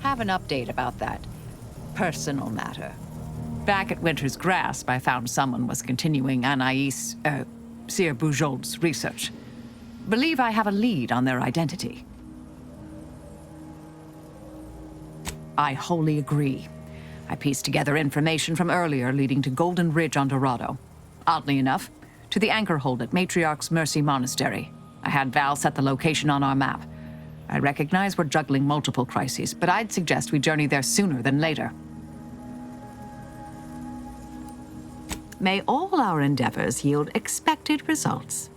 have an update about that personal matter. Back at Winter's Grasp, I found someone was continuing Sir Bujold's research. Believe I have a lead on their identity. I wholly agree. I pieced together information from earlier leading to Golden Ridge on Dorado. Oddly enough, to the anchor hold at Matriarch's Mercy Monastery. I had Val set the location on our map. I recognize we're juggling multiple crises, but I'd suggest we journey there sooner than later. May all our endeavors yield expected results.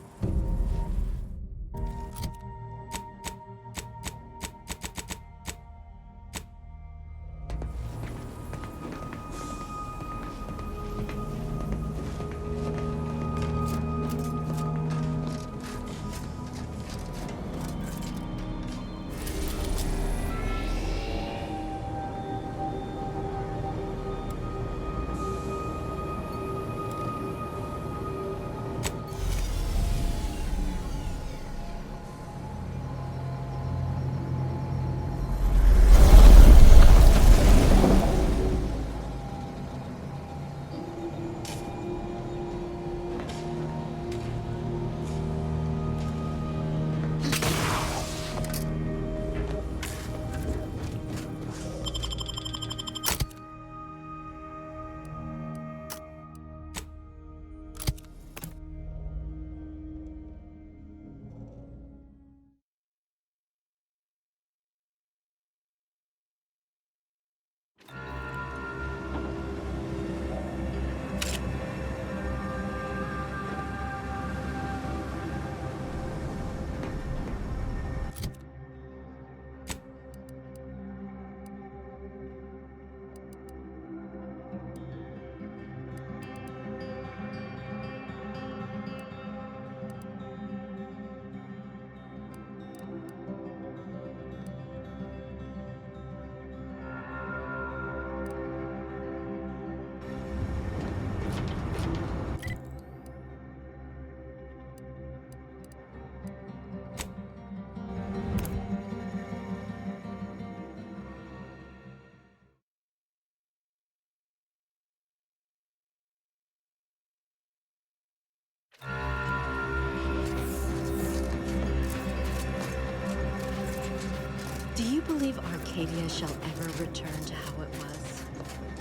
Do you believe Arcadia shall ever return to how it was?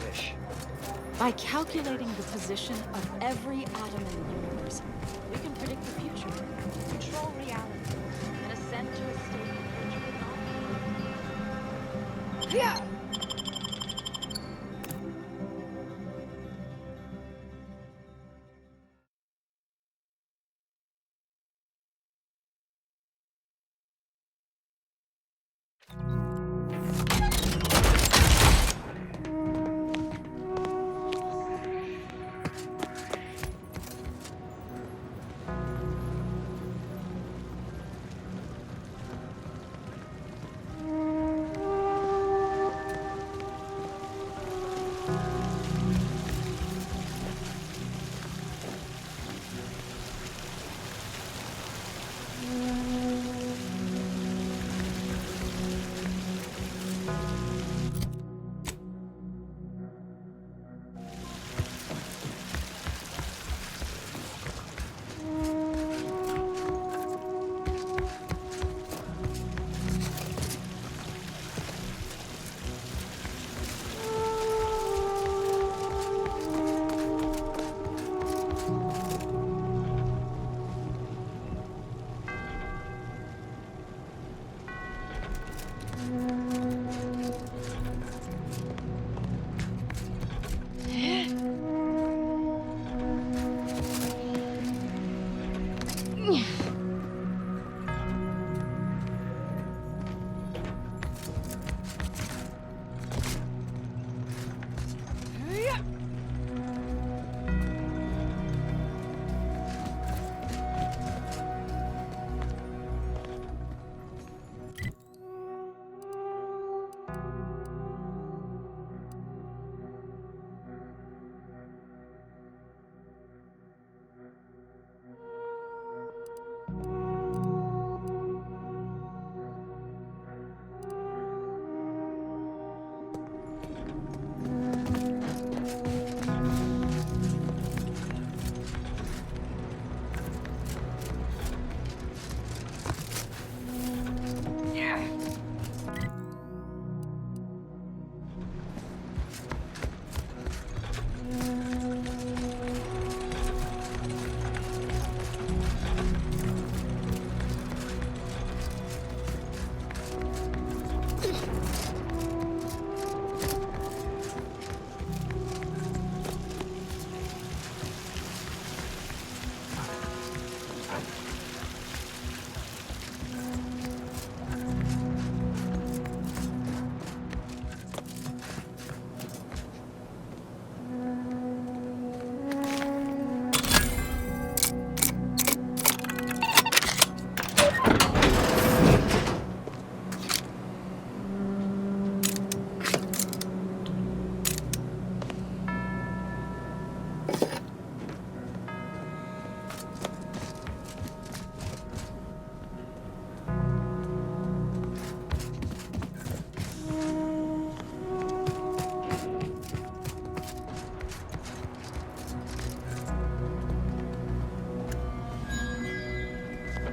Wish. By calculating the position of every atom in the universe, we can predict the future, control reality, and ascend to a state in which we will not...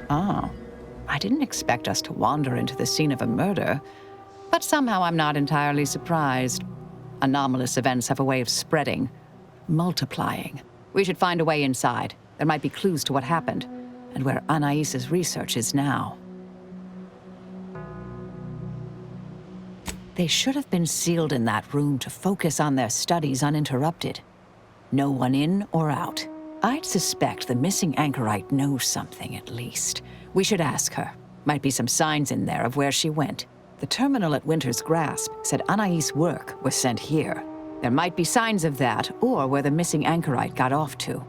Oh, I didn't expect us to wander into the scene of a murder, but somehow I'm not entirely surprised. Anomalous events have a way of spreading, multiplying. We should find a way inside. There might be clues to what happened, and where Anais's research is now. They should have been sealed in that room to focus on their studies uninterrupted. No one in or out. I'd suspect the missing anchorite knows something, at least. We should ask her. Might be some signs in there of where she went. The terminal at Winter's Grasp said Anais' work was sent here. There might be signs of that, or where the missing anchorite got off to.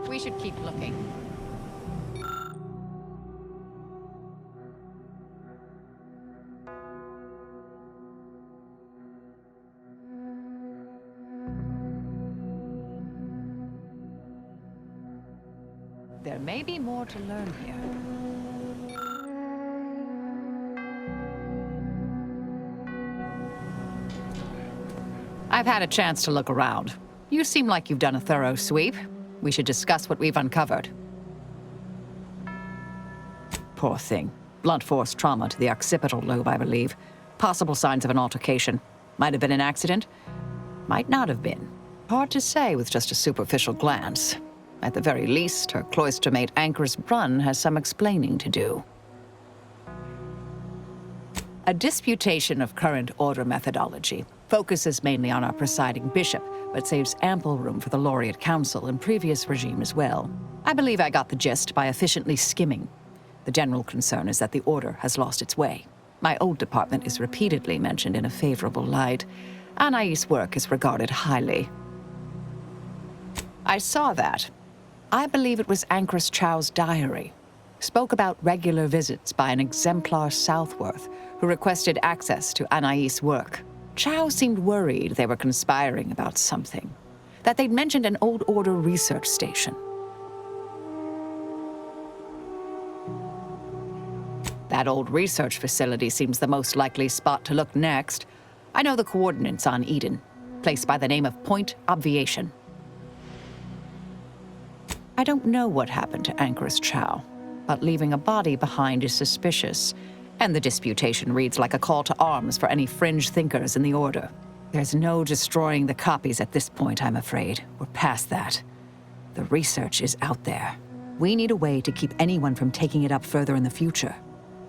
We should keep looking. There may be more to learn here. I've had a chance to look around. You seem like you've done a thorough sweep. We should discuss what we've uncovered. Poor thing. Blunt force trauma to the occipital lobe, I believe. Possible signs of an altercation. Might have been an accident. Might not have been. Hard to say with just a superficial glance. At the very least, her cloistermate Anchoress Brunn has some explaining to do. A disputation of current order methodology focuses mainly on our presiding bishop, but saves ample room for the Laureate Council and previous regime as well. I believe I got the gist by efficiently skimming. The general concern is that the order has lost its way. My old department is repeatedly mentioned in a favorable light. Anais' work is regarded highly. I saw that. I believe it was Anchoress Chow's diary. Spoke about regular visits by an exemplar Southworth who requested access to Anais' work. Chow seemed worried they were conspiring about something, that they'd mentioned an old order research station. That old research facility seems the most likely spot to look next. I know the coordinates on Eden, placed by the name of Point Obviation. I don't know what happened to Anchoress Chow, but leaving a body behind is suspicious, and the disputation reads like a call to arms for any fringe thinkers in the Order. There's no destroying the copies at this point, I'm afraid. We're past that. The research is out there. We need a way to keep anyone from taking it up further in the future.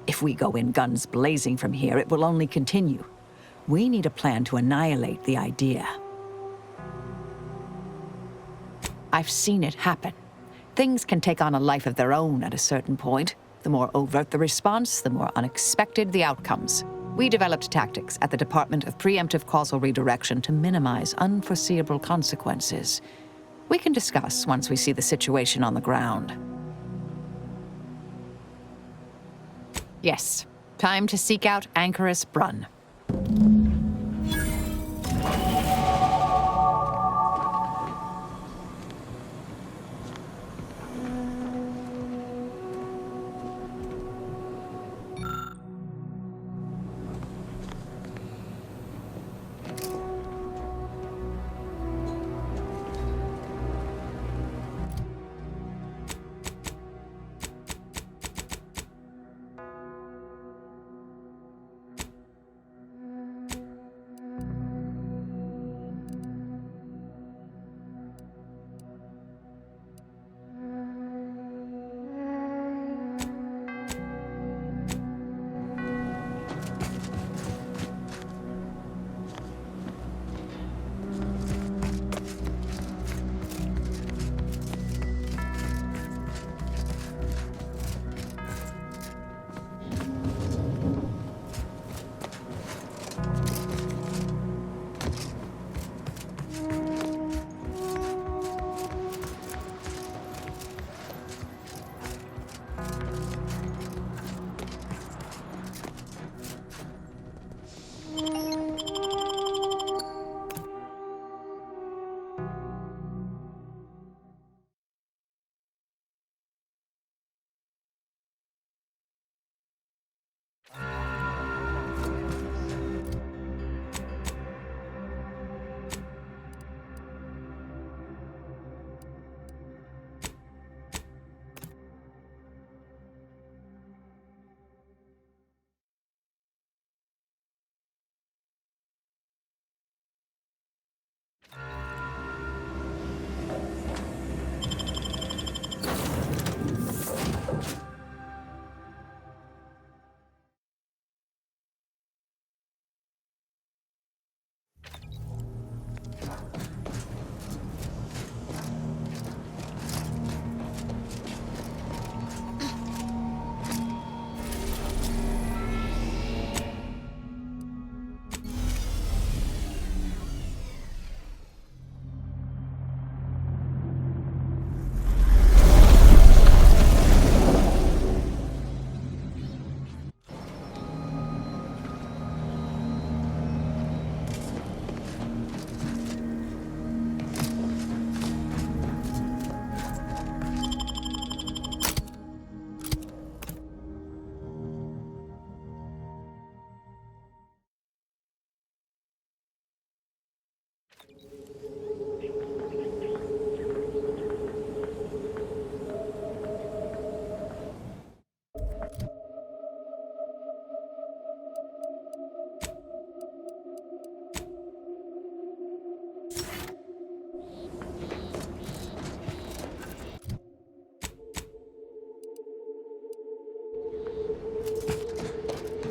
If we go in guns blazing from here, it will only continue. We need a plan to annihilate the idea. I've seen it happen. Things can take on a life of their own at a certain point. The more overt the response, the more unexpected the outcomes. We developed tactics at the Department of Preemptive Causal Redirection to minimize unforeseeable consequences. We can discuss once we see the situation on the ground. Yes, time to seek out Anchoress Brunn.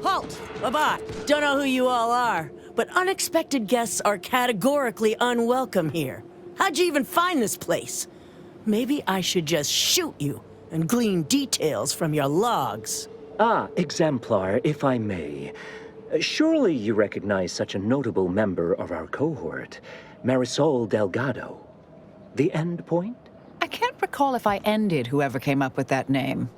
Halt! Bye-bye. Don't know who you all are, but unexpected guests are categorically unwelcome here. How'd you even find this place? Maybe I should just shoot you and glean details from your logs. Ah, Exemplar, if I may. Surely you recognize such a notable member of our cohort, Marisol Delgado. The End Point? I can't recall if I ended whoever came up with that name.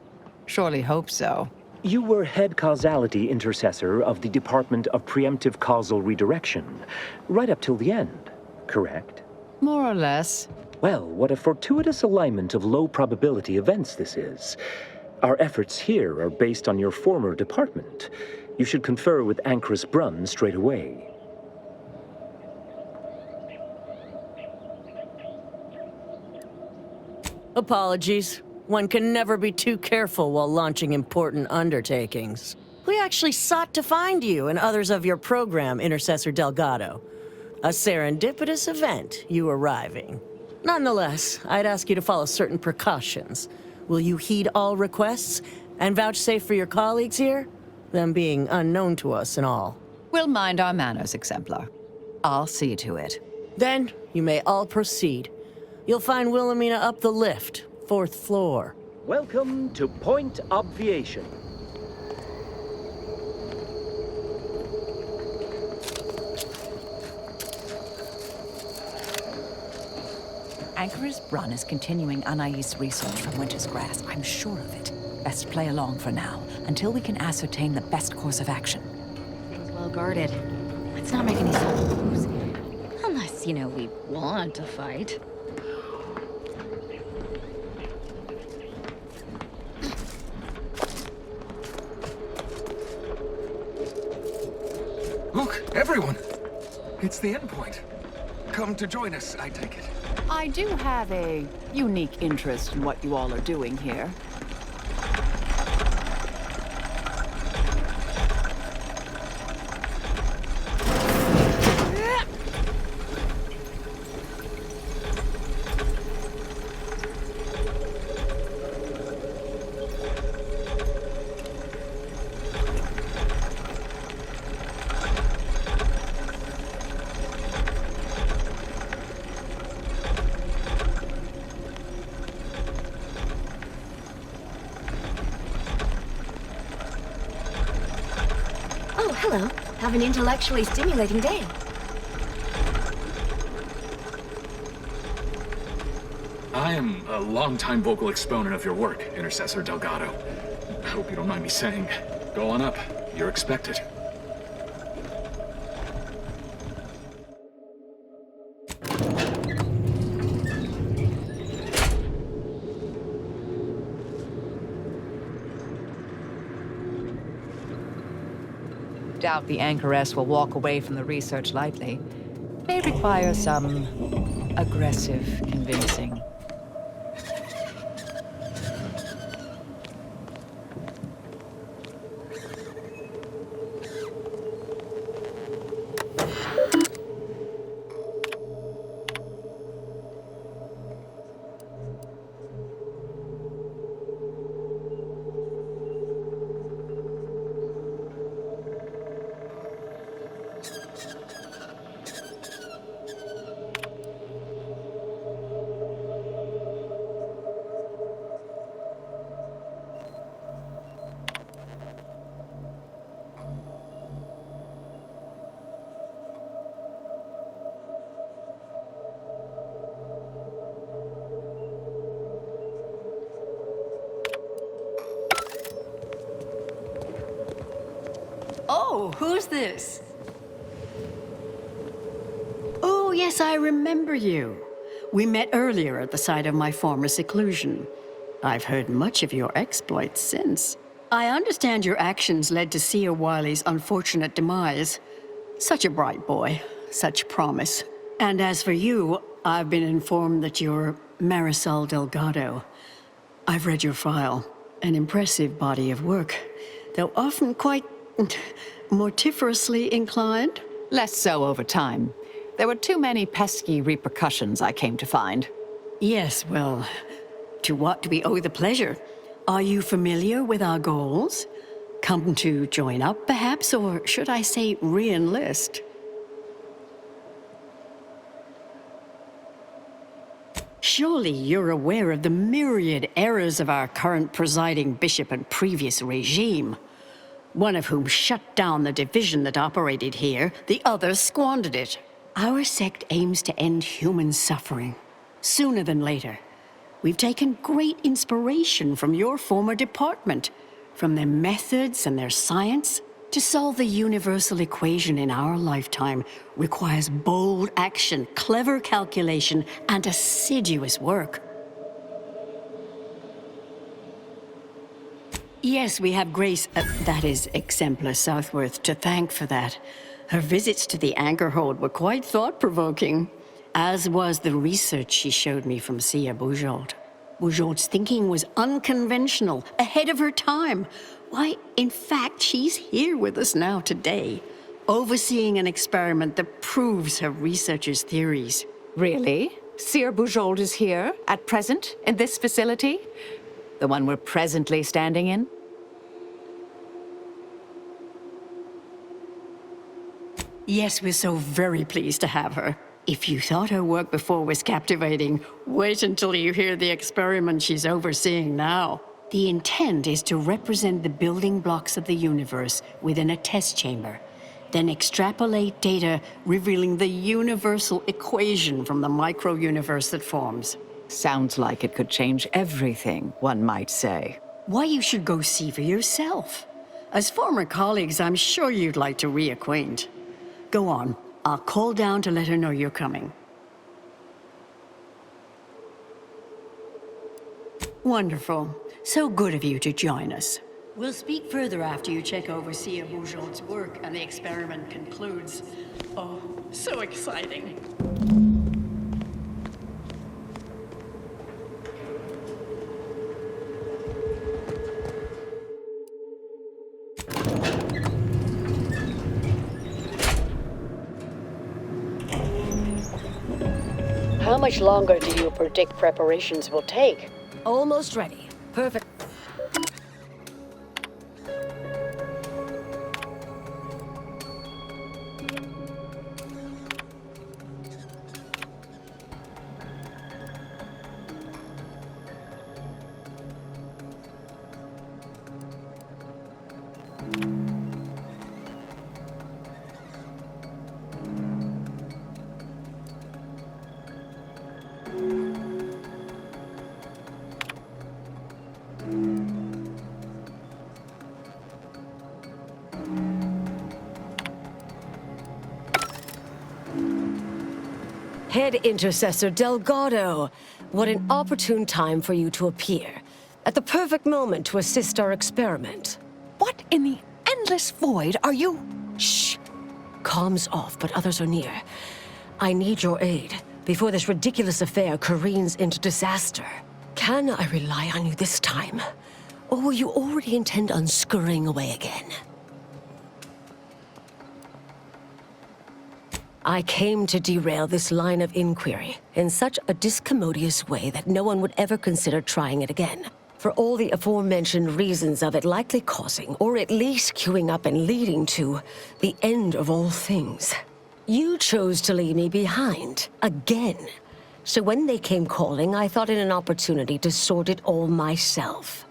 Surely hope so. You were head causality intercessor of the Department of Preemptive Causal Redirection, right up till the end, correct? More or less. Well, what a fortuitous alignment of low probability events this is. Our efforts here are based on your former department. You should confer with Ancrus Brunn straight away. Apologies. One can never be too careful while launching important undertakings. We actually sought to find you and others of your program, Intercessor Delgado. A serendipitous event, you arriving. Nonetheless, I'd ask you to follow certain precautions. Will you heed all requests and vouchsafe for your colleagues here? Them being unknown to us and all. We'll mind our manners, Exemplar. I'll see to it. Then, you may all proceed. You'll find Wilhelmina up the lift, 4th floor. Welcome to Point Obviation. Ancrus Brunn is continuing Anais' research from Winter's Grass. I'm sure of it. Best play along for now, until we can ascertain the best course of action. Things well guarded. Let's not make any sudden moves. Unless, we want to fight. Look, everyone! It's the endpoint. Come to join us, I take it. I do have a unique interest in what you all are doing here. Oh, hello. Have an intellectually stimulating day. I am a longtime vocal exponent of your work, Intercessor Delgado. I hope you don't mind me saying. Go on up. You're expected. Doubt the Anchoress will walk away from the research lightly. May require some aggressive convincing. Oh, who's this? Oh, yes, I remember you. We met earlier at the site of my former seclusion. I've heard much of your exploits since. I understand your actions led to Seer Wiley's unfortunate demise. Such a bright boy, such promise. And as for you, I've been informed that you're Marisol Delgado. I've read your file. An impressive body of work, though often quite mortiferously inclined. Less so over time. There were too many pesky repercussions, I came to find. Yes, well, to what do we owe the pleasure? Are you familiar with our goals? Come to join up, perhaps, or should I say re-enlist? Surely you're aware of the myriad errors of our current presiding bishop and previous regime, one of whom shut down the division that operated here, the other squandered it. Our sect aims to end human suffering, sooner than later. We've taken great inspiration from your former department, from their methods and their science. To solve the universal equation in our lifetime requires bold action, clever calculation, and assiduous work. Yes, we have Grace, that is Exemplar Southworth, to thank for that. Her visits to the Anchorhold were quite thought-provoking, as was the research she showed me from Sia Bujold. Bujold's thinking was unconventional, ahead of her time. Why, in fact, she's here with us now today, overseeing an experiment that proves her researcher's theories. Really? Seer Bujold is here, at present, in this facility? The one we're presently standing in? Yes, we're so very pleased to have her. If you thought her work before was captivating, wait until you hear the experiment she's overseeing now. The intent is to represent the building blocks of the universe within a test chamber, then extrapolate data revealing the universal equation from the micro-universe that forms. Sounds like it could change everything, one might say. Why, you should go see for yourself. As former colleagues, I'm sure you'd like to reacquaint. Go on. I'll call down to let her know you're coming. Wonderful. So good of you to join us. We'll speak further after you check over Sia Bujold's work and the experiment concludes. Oh, so exciting. How much longer do you predict preparations will take? Almost ready. Perfect. Head Intercessor Delgado, what an opportune time for you to appear. At the perfect moment to assist our experiment. What in the endless void are you? Shh. Comms off, but others are near. I need your aid before this ridiculous affair careens into disaster. Can I rely on you this time? Or will you already intend on scurrying away again? I came to derail this line of inquiry in such a discommodious way that no one would ever consider trying it again. For all the aforementioned reasons of it likely causing, or at least queuing up and leading to, the end of all things. You chose to leave me behind, again. So when they came calling, I thought it an opportunity to sort it all myself.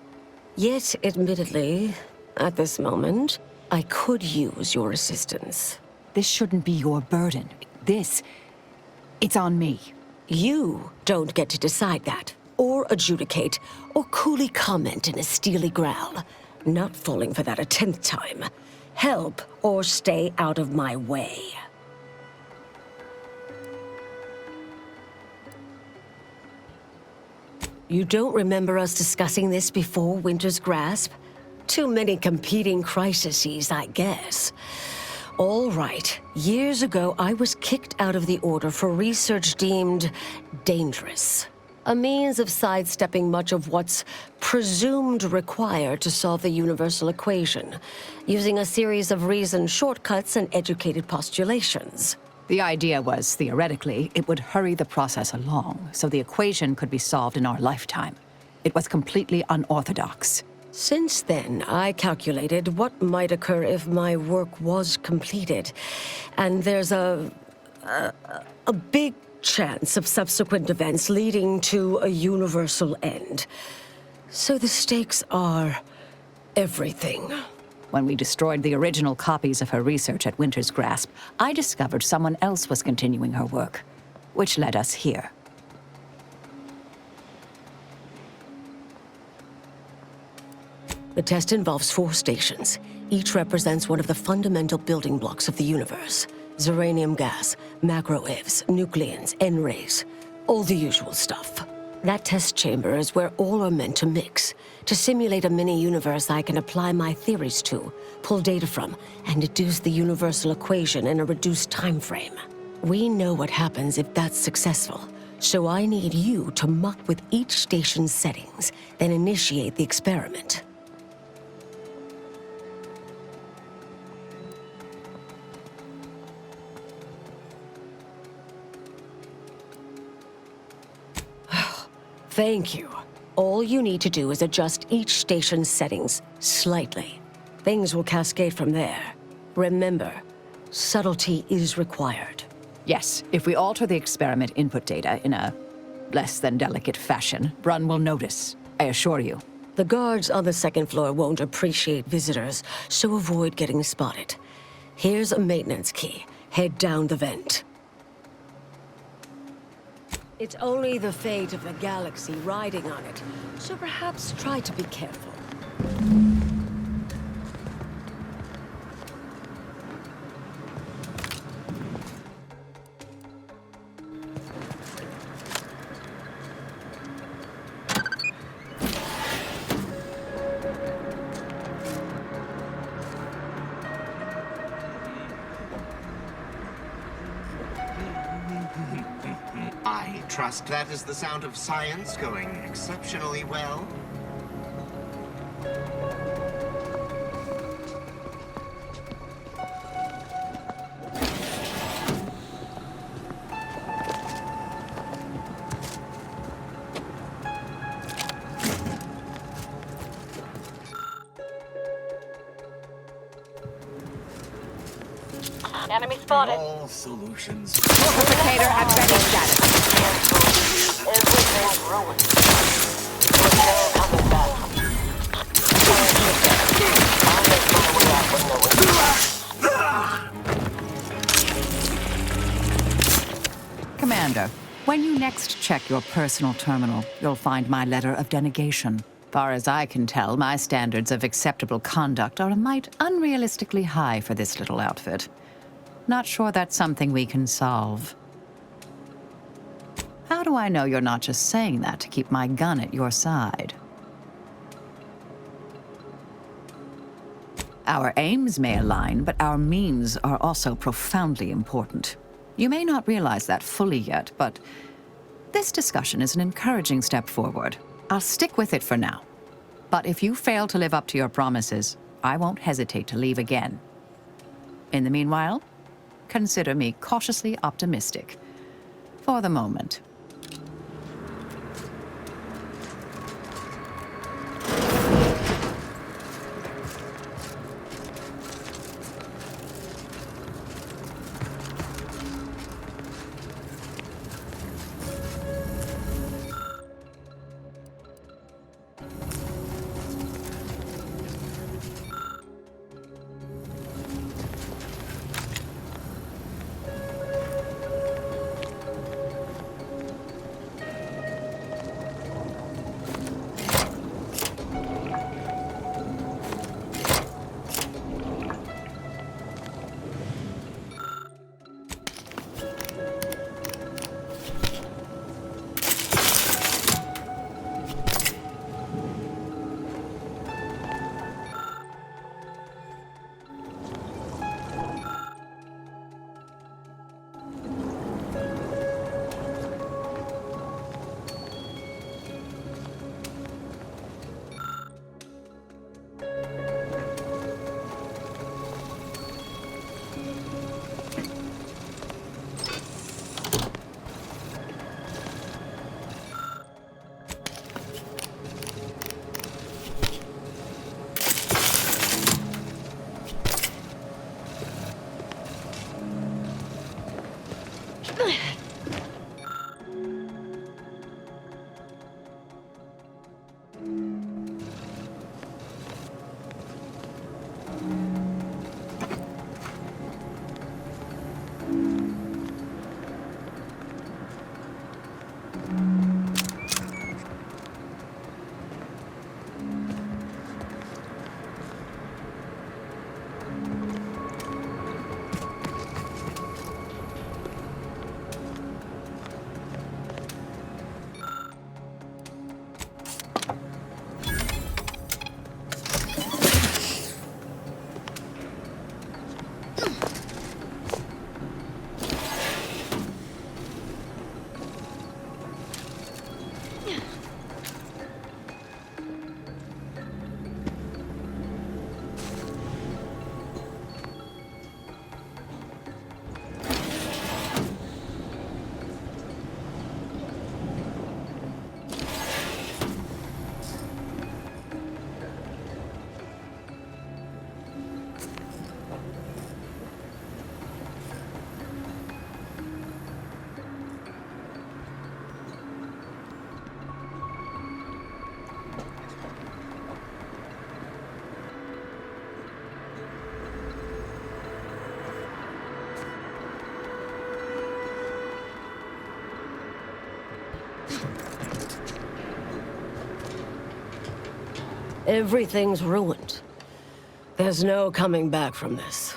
Yet, admittedly, at this moment, I could use your assistance. This shouldn't be your burden. It's on me. You don't get to decide that, or adjudicate, or coolly comment in a steely growl. Not falling for that a 10th time. Help, or stay out of my way. You don't remember us discussing this before Winter's Grasp? Too many competing crises, I guess. All right. Years ago, I was kicked out of the Order for research deemed dangerous. A means of sidestepping much of what's presumed required to solve the universal equation, using a series of reasoned shortcuts and educated postulations. The idea was, theoretically, it would hurry the process along, so the equation could be solved in our lifetime. It was completely unorthodox. Since then, I calculated what might occur if my work was completed. And there's a big chance of subsequent events leading to a universal end. So the stakes are everything. When we destroyed the original copies of her research at Winter's Grasp, I discovered someone else was continuing her work, which led us here. The test involves 4 stations. Each represents one of the fundamental building blocks of the universe. Zeranium gas, macro-ivs, nucleons, N-rays. All the usual stuff. That test chamber is where all are meant to mix. To simulate a mini-universe I can apply my theories to, pull data from, and deduce the universal equation in a reduced time frame. We know what happens if that's successful, so I need you to muck with each station's settings, then initiate the experiment. Thank you. All you need to do is adjust each station's settings slightly. Things will cascade from there. Remember, subtlety is required. Yes, if we alter the experiment input data in a less than delicate fashion, Brunn will notice, I assure you. The guards on the 2nd floor won't appreciate visitors, so avoid getting spotted. Here's a maintenance key. Head down the vent. It's only the fate of the galaxy riding on it, so perhaps try to be careful. I trust that is the sound of science going exceptionally well. Enemy spotted. All solutions. Multiplicator at ready status. Everything's ruined. We're coming back. I'll make my way out when they're with. Commander, when you next check your personal terminal, you'll find my letter of denegation. Far as I can tell, my standards of acceptable conduct are a mite unrealistically high for this little outfit. Not sure that's something we can solve. How do I know you're not just saying that to keep my gun at your side? Our aims may align, but our means are also profoundly important. You may not realize that fully yet, but this discussion is an encouraging step forward. I'll stick with it for now. But if you fail to live up to your promises, I won't hesitate to leave again. In the meanwhile, consider me cautiously optimistic. For the moment. Everything's ruined. There's no coming back from this.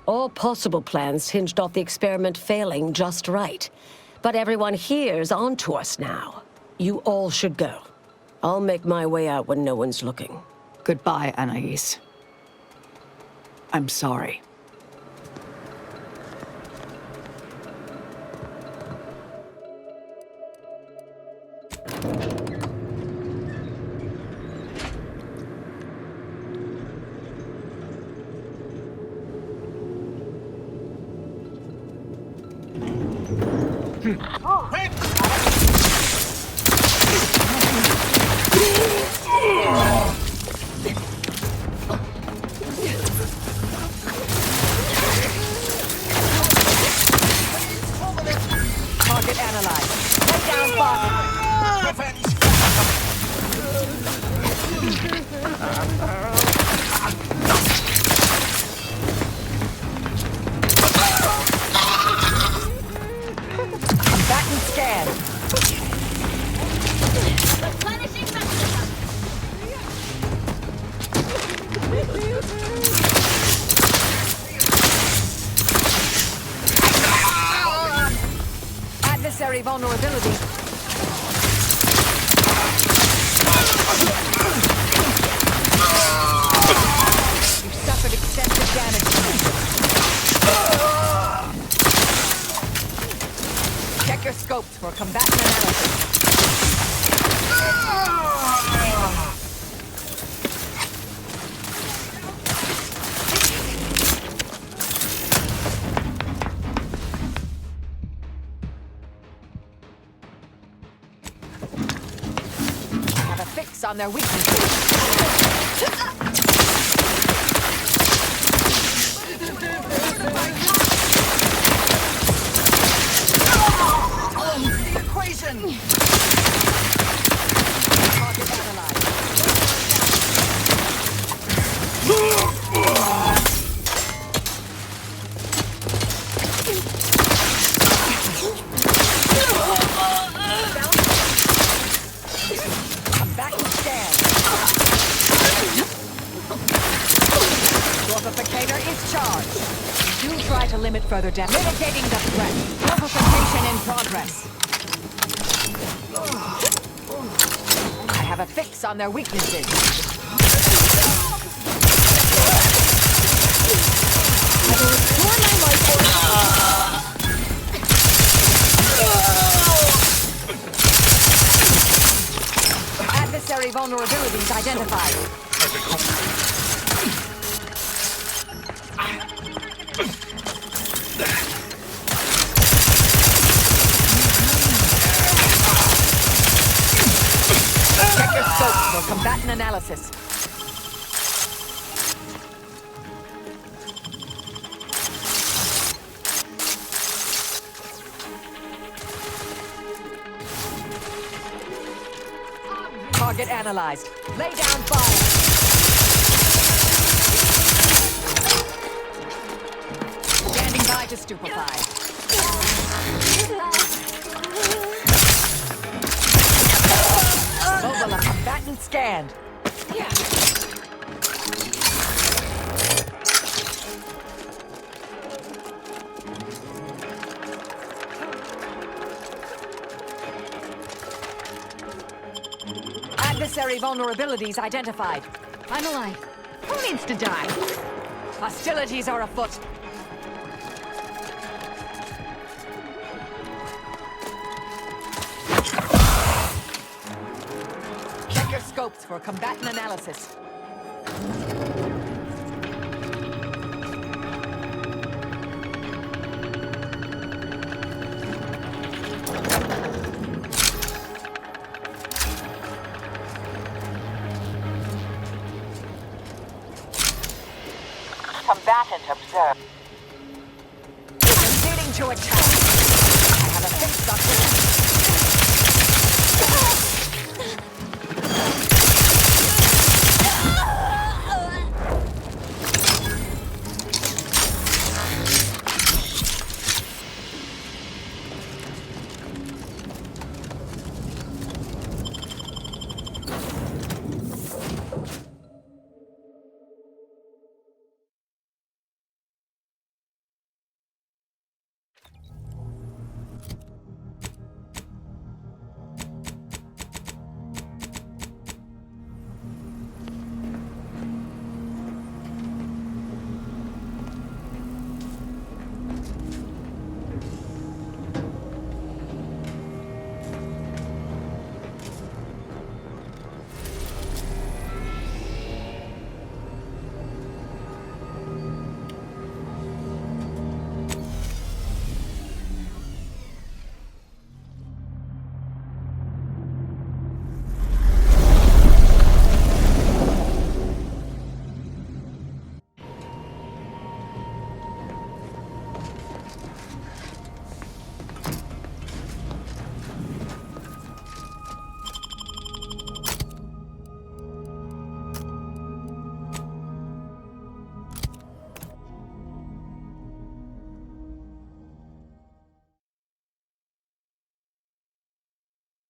All possible plans hinged off the experiment failing just right. But everyone here's onto us now. You all should go. I'll make my way out when no one's looking. Goodbye, Anais. I'm sorry. Target analyzed. Lay down, Fox. Combatant scan. Replenishing mechanism. Adversary vulnerability. You've suffered extensive damage. Check your scopes for combatant analysis. Have a fix on their weaknesses. The equation! Target analyzed. Combatant scan. Morphificator is charged. Do try to limit further damage. Mitigating the threat. Morphification in progress. I have a fix on their weaknesses. I will restore my life force. Adversary vulnerabilities identified. Check your scopes for combatant analysis. Target analyzed. Lay down fire. Standing by to stupefy. Mobile of combatant scanned. Adversary vulnerabilities identified. I'm alive. Who needs to die? Hostilities are afoot. Check your scopes for combatant analysis. Combatant observed. Proceeding to attack. I have a fix on this.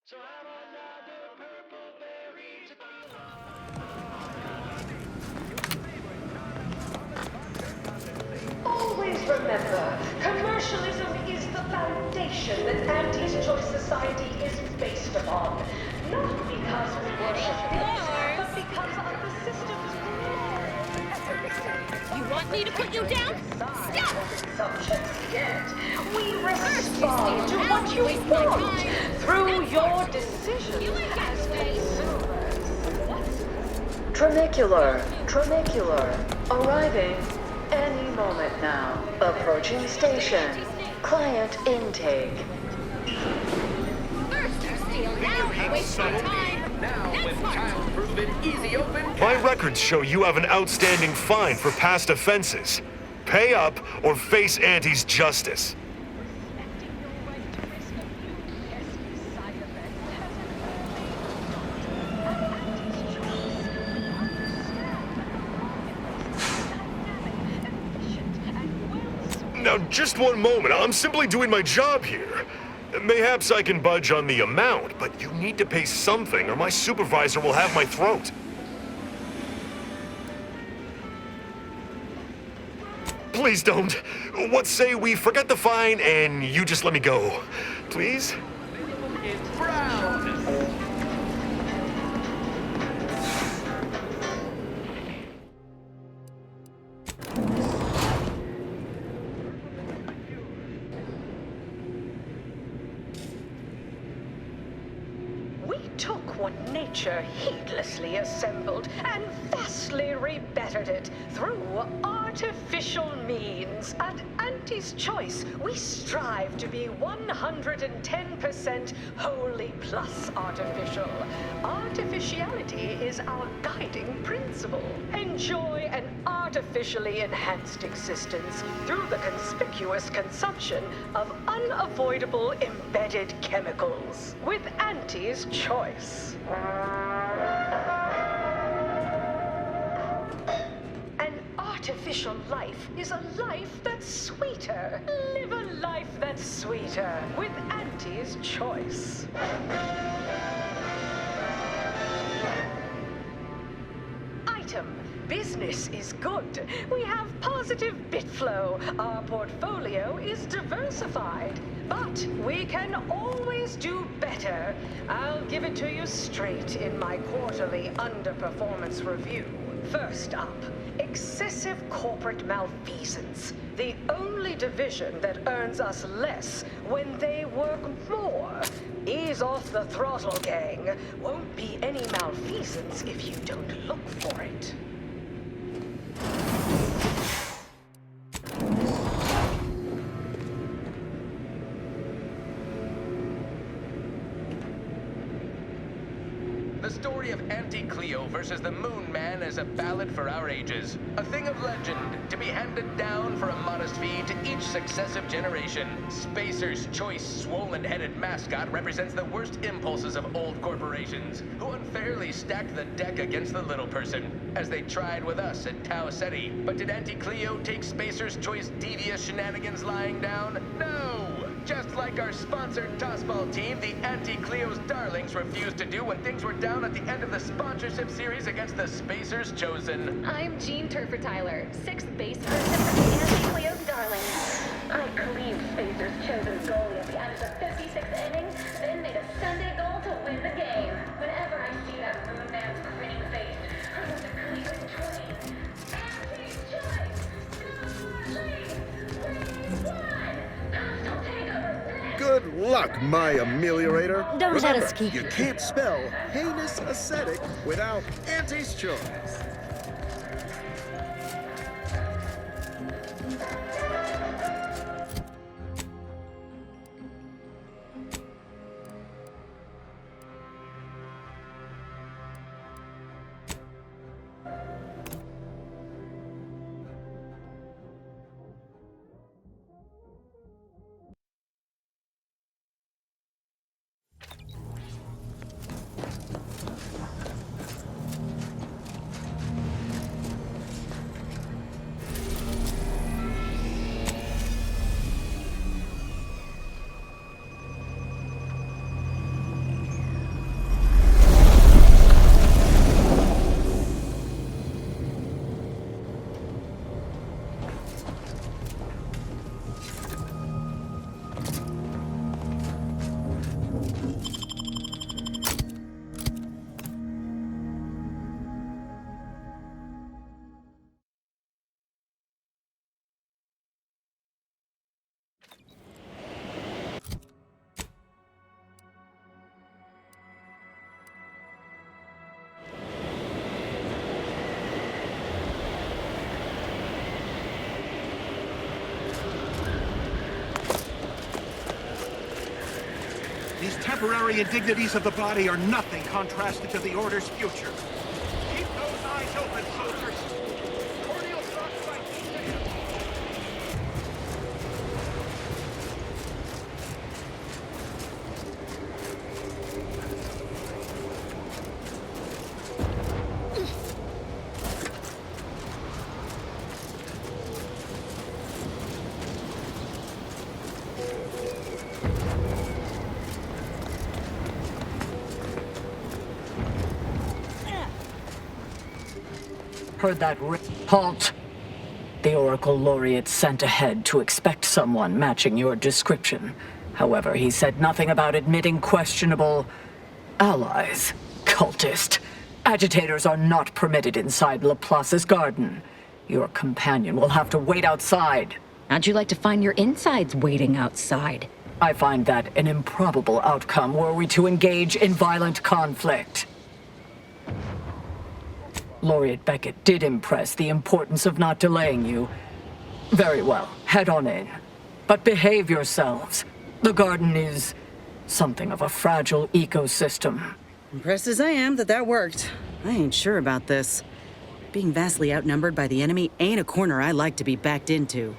Always remember, commercialism is the foundation that Auntie's Choice Society is based upon. Not because we worship bits, but because of the system's glory. You want me to put you down? Stop! Consumption yet. We respond to what you want through your decisions as consumers. Tramicular, arriving any moment now. Approaching station. Client intake. First you steal, now you waste my time. Now, when child-proven, easy open... My records show you have an outstanding fine for past offenses. Pay up or face Auntie's justice. Now, just one moment. I'm simply doing my job here. Mayhaps I can budge on the amount, but you need to pay something or my supervisor will have my throat. Please don't. What say we forget the fine and you just let me go? Please? We took what nature heedlessly assembled and vastly rebettered it through artificial means. At Auntie's Choice, we strive to be 110% wholly plus artificial. Artificiality is our guiding principle. Enjoy an artificially enhanced existence through the conspicuous consumption of unavoidable embedded chemicals. With Auntie's Choice. An artificial life is a life that's sweeter. Live a life that's sweeter with Auntie's Choice. Item. Business is good. We have positive bit flow. Our portfolio is diversified. But we can always do better. I'll give it to you straight in my quarterly underperformance review. First up, excessive corporate malfeasance. The only division that earns us less when they work more. Ease off the throttle, gang. Won't be any malfeasance if you don't look for it. The story of Auntie Cleo versus the Moon Man is a ballad for our ages. A thing of legend, to be handed down for a modest fee to each successive generation. Spacer's Choice swollen-headed mascot represents the worst impulses of old corporations, who unfairly stacked the deck against the little person, as they tried with us at Tau Ceti. But did Auntie Cleo take Spacer's Choice devious shenanigans lying down? No! Just like our sponsored tossball team, the Auntie Cleo's Darlings refused to do when things were down at the end of the sponsorship series against the Spacers Chosen. I'm Jean Turfer Tyler, 6th base person for the Auntie Cleo's Darlings. I cleaved Spacers Chosen goalie at the end of the 56th inning, then made a Sunday goal to win the game. Whenever I see that Moon Man's grinning face, I want to cleave his tween. Auntie's Choice! Good luck, my ameliorator. Don't let Remember, us keep you you. can't spell heinous ascetic without Auntie's Choice. temporary indignities of the body are nothing contrasted to the Order's future. Keep those eyes open, soldiers. Cordial thoughts by Heard that halt. The Oracle Laureate sent ahead to expect someone matching your description. However, he said nothing about admitting questionable allies. Cultist. Agitators are not permitted inside Laplace's garden. Your companion will have to wait outside. How'd you like to find your insides waiting outside? I find that an improbable outcome were we to engage in violent conflict. Laureate Beckett did impress the importance of not delaying you. Very well, head on in. But behave yourselves. The garden is something of a fragile ecosystem. Impressed as I am that worked. I ain't sure about this. Being vastly outnumbered by the enemy ain't a corner I like to be backed into.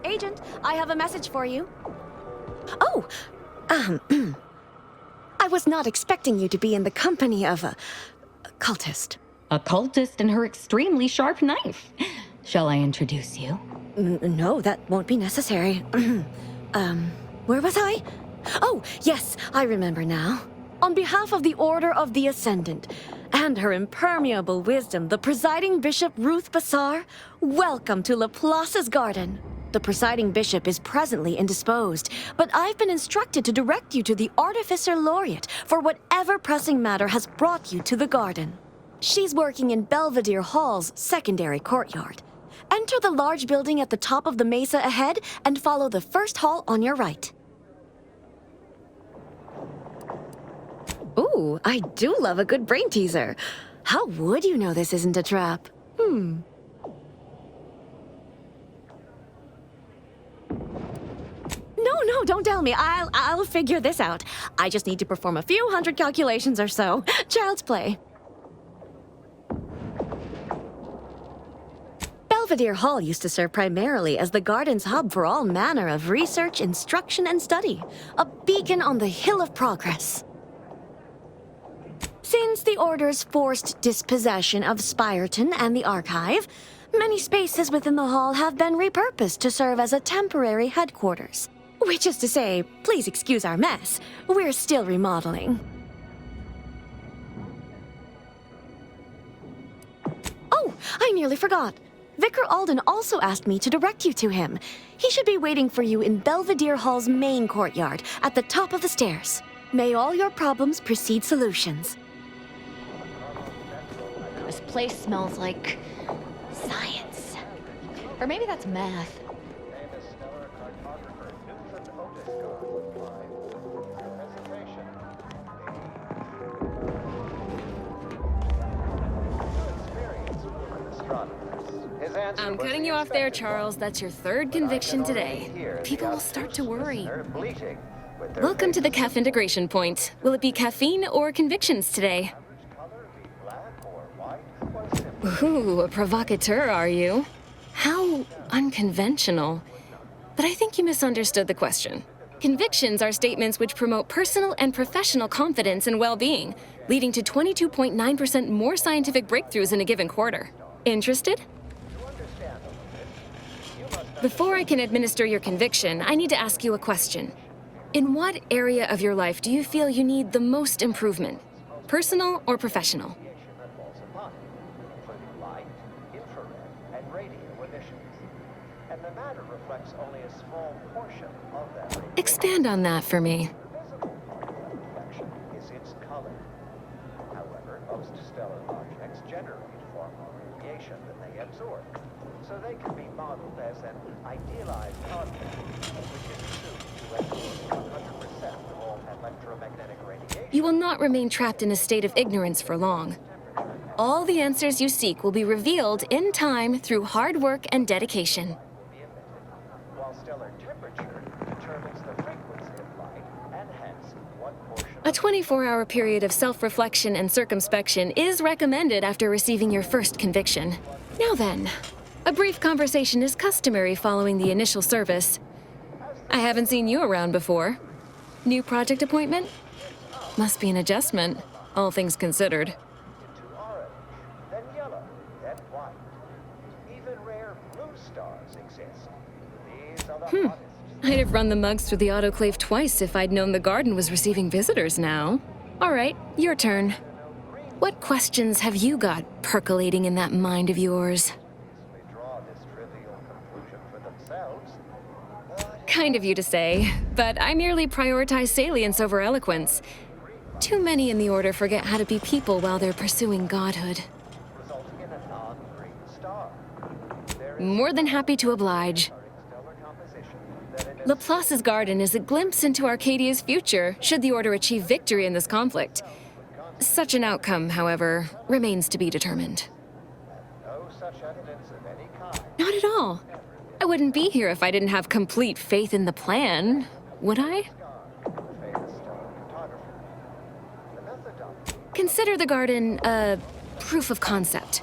Agent, I have a message for you. Oh, I was not expecting you to be in the company of a cultist. A cultist and her extremely sharp knife. Shall I introduce you? No, that won't be necessary. Where was I? Oh, yes, I remember now. On behalf of the Order of the Ascendant and her impermeable wisdom, the presiding bishop Ruth Bassar, welcome to Laplace's garden. The presiding bishop is presently indisposed, but I've been instructed to direct you to the Artificer Laureate for whatever pressing matter has brought you to the garden. She's working in Belvedere Hall's secondary courtyard. Enter the large building at the top of the mesa ahead and follow the first hall on your right. Ooh, I do love a good brain teaser. How would you know this isn't a trap? No, don't tell me. I'll figure this out. I just need to perform a few hundred calculations or so. Child's play. Belvedere Hall used to serve primarily as the garden's hub for all manner of research, instruction, and study. A beacon on the hill of progress. Since the Order's forced dispossession of Spyreton and the Archive, many spaces within the hall have been repurposed to serve as a temporary headquarters. Which is to say, please excuse our mess. We're still remodeling. Oh, I nearly forgot. Vicar Alden also asked me to direct you to him. He should be waiting for you in Belvedere Hall's main courtyard, at the top of the stairs. May all your problems precede solutions. This place smells like science. Or maybe that's math. I'm cutting you off there, Charles. That's your third conviction today. People will start to worry. Welcome to the CAF integration point. Will it be caffeine or convictions today? Ooh, a provocateur, are you? How unconventional. But I think you misunderstood the question. Convictions are statements which promote personal and professional confidence and well-being, leading to 22.9% more scientific breakthroughs in a given quarter. Interested? Before I can administer your conviction, I need to ask you a question. In what area of your life do you feel you need the most improvement? Personal or professional? Expand on that for me. However, most stellar objects generate far more radiation. information that they absorb. So they can be modeled as an idealized object, which is assumed to absorb 100% of all electromagnetic radiation. You will not remain trapped in a state of ignorance for long. All the answers you seek will be revealed in time through hard work and dedication. While stellar temperature determines the frequency of light and hence what portion A 24-hour period of self-reflection and circumspection is recommended after receiving your first conviction. Now then, a brief conversation is customary following the initial service. I haven't seen you around before. New project appointment? Must be an adjustment, all things considered. then yellow, then white. Even rare blue stars exist. These are the hottest. I'd have run the mugs through the autoclave twice if I'd known the garden was receiving visitors now. All right, your turn. What questions have you got percolating in that mind of yours? Kind of you to say, but I merely prioritize salience over eloquence. Too many in the Order forget how to be people while they're pursuing godhood. More than happy to oblige. Laplace's garden is a glimpse into Arcadia's future, should the Order achieve victory in this conflict. Such an outcome, however, remains to be determined. Not at all. I wouldn't be here if I didn't have complete faith in the plan, would I? Consider the garden a proof of concept.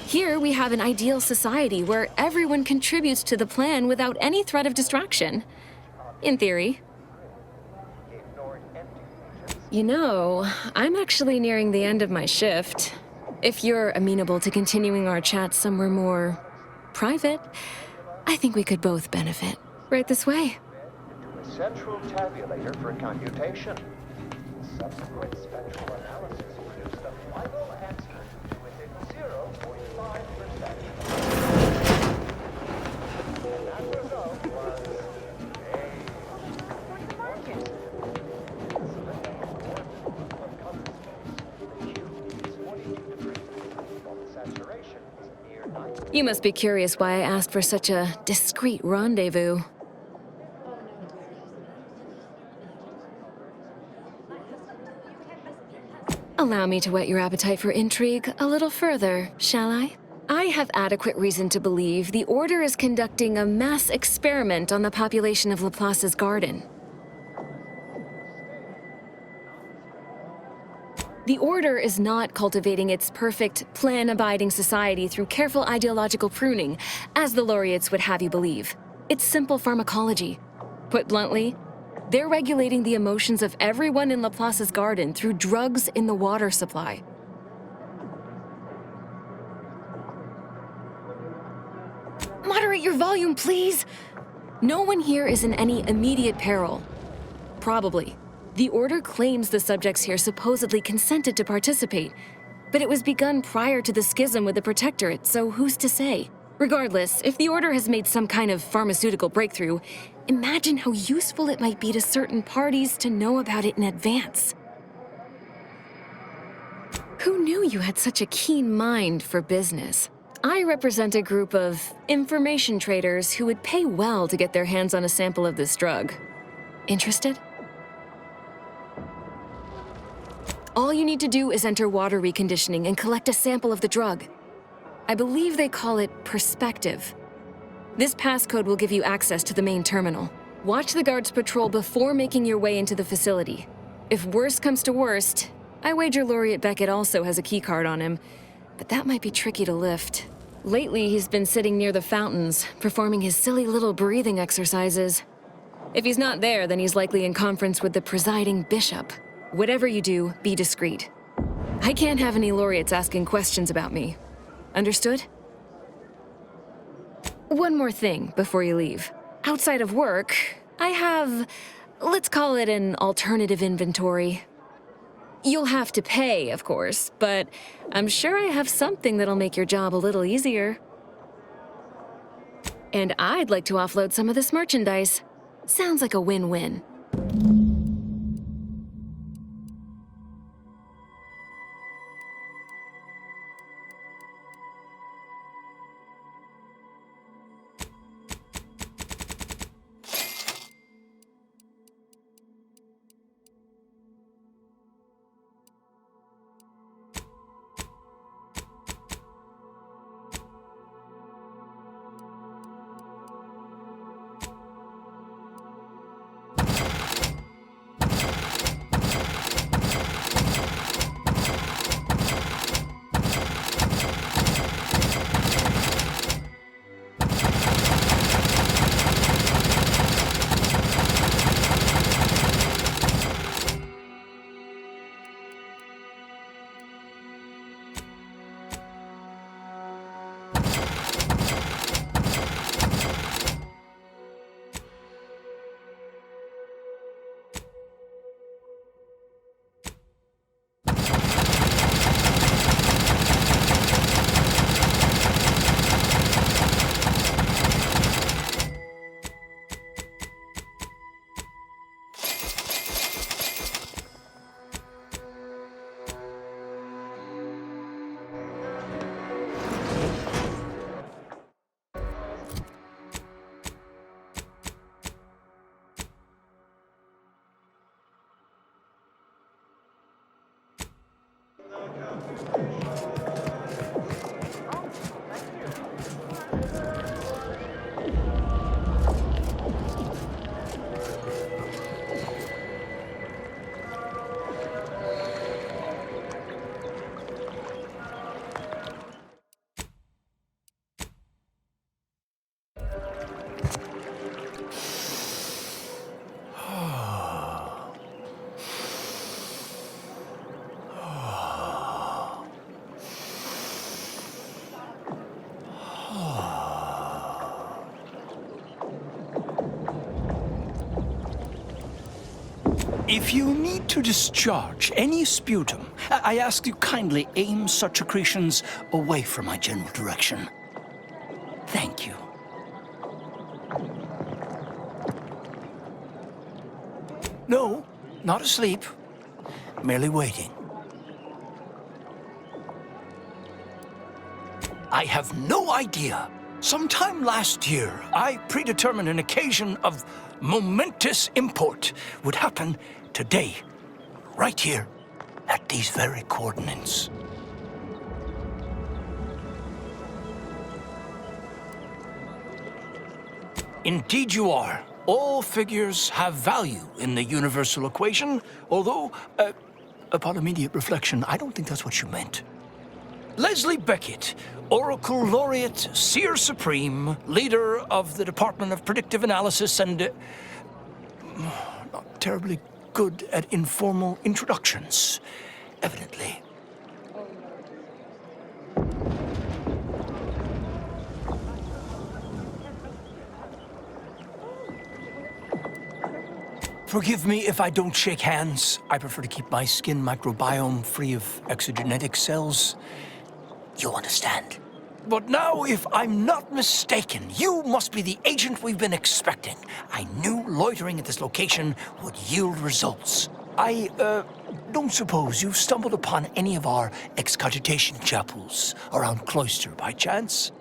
Here we have an ideal society where everyone contributes to the plan without any threat of distraction. In theory. You know, I'm actually nearing the end of my shift. If you're amenable to continuing our chat somewhere more private, I think we could both benefit. Right this way. A central tabulator for computation. Subsequent spectral analysis produced the final answer to within 0.5%. And that result was You must be curious why I asked for such a discreet rendezvous. Allow me to whet your appetite for intrigue a little further, shall I? I have adequate reason to believe the Order is conducting a mass experiment on the population of Laplace's garden. The Order is not cultivating its perfect, plan-abiding society through careful ideological pruning, as the laureates would have you believe. It's simple pharmacology. Put bluntly, they're regulating the emotions of everyone in Laplace's garden through drugs in the water supply. Moderate your volume, please! No one here is in any immediate peril. Probably. The Order claims the subjects here supposedly consented to participate, but it was begun prior to the schism with the Protectorate, so who's to say? Regardless, if the Order has made some kind of pharmaceutical breakthrough, imagine how useful it might be to certain parties to know about it in advance. Who knew you had such a keen mind for business? I represent a group of information traders who would pay well to get their hands on a sample of this drug. Interested? All you need to do is enter water reconditioning and collect a sample of the drug. I believe they call it Perspective. This passcode will give you access to the main terminal. Watch the guards patrol before making your way into the facility. If worst comes to worst, I wager Laureate Beckett also has a keycard on him, but that might be tricky to lift. Lately, he's been sitting near the fountains, performing his silly little breathing exercises. If he's not there, then he's likely in conference with the presiding bishop. Whatever you do, be discreet. I can't have any laureates asking questions about me. Understood? One more thing before you leave. Outside of work, I have, let's call it an alternative inventory. You'll have to pay, of course, but I'm sure I have something that'll make your job a little easier. And I'd like to offload some of this merchandise. Sounds like a win-win. If you need to discharge any sputum, I ask you kindly aim such accretions away from my general direction. Thank you. No, not asleep. Merely waiting. I have no idea. Sometime last year, I predetermined an occasion of momentous import would happen today, right here, at these very coordinates. Indeed you are. All figures have value in the universal equation, although, upon immediate reflection, I don't think that's what you meant. Leslie Beckett, Oracle Laureate, Seer Supreme, leader of the Department of Predictive Analysis, and not terribly good at informal introductions, evidently. Forgive me if I don't shake hands. I prefer to keep my skin microbiome free of exogenetic cells. You'll understand. But now, if I'm not mistaken, you must be the agent we've been expecting. I knew loitering at this location would yield results. I, don't suppose you've stumbled upon any of our excogitation chapels around Cloister by chance?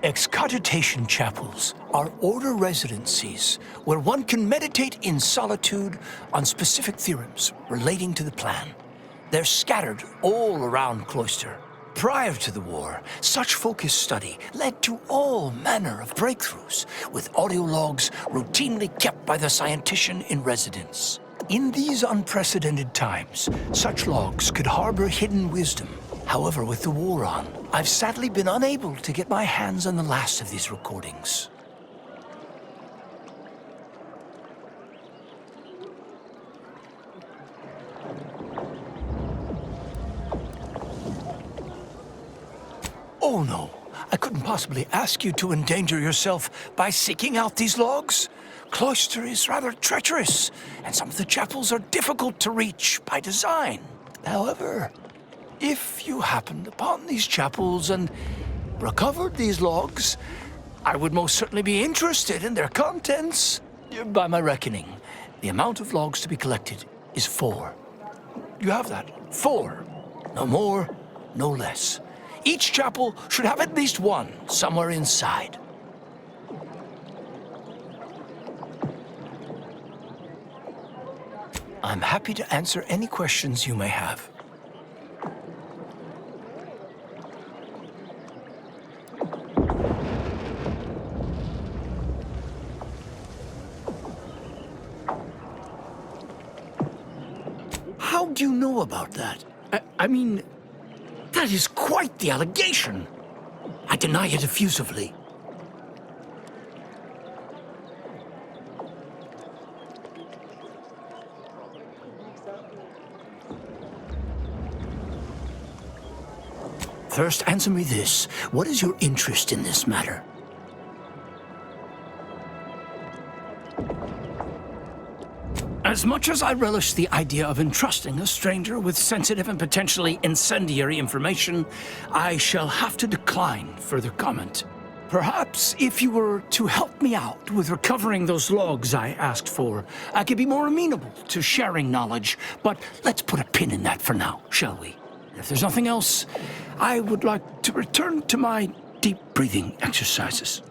Excogitation chapels are order residencies where one can meditate in solitude on specific theorems relating to the plan. They're scattered all around Cloister. Prior to the war, such focused study led to all manner of breakthroughs, with audio logs routinely kept by the scientician in residence. In these unprecedented times, such logs could harbor hidden wisdom. However, with the war on, I've sadly been unable to get my hands on the last of these recordings. Oh no, I couldn't possibly ask you to endanger yourself by seeking out these logs. Cloister is rather treacherous, and some of the chapels are difficult to reach by design. However, if you happened upon these chapels and recovered these logs, I would most certainly be interested in their contents. By my reckoning, the amount of logs to be collected is 4. You have that? 4. No more, no less. Each chapel should have at least one somewhere inside. I'm happy to answer any questions you may have. How do you know about that? I mean, that is quite the allegation. I deny it effusively. First, answer me this. What is your interest in this matter? As much as I relish the idea of entrusting a stranger with sensitive and potentially incendiary information, I shall have to decline further comment. Perhaps if you were to help me out with recovering those logs I asked for, I could be more amenable to sharing knowledge, but let's put a pin in that for now, shall we? If there's nothing else, I would like to return to my deep breathing exercises.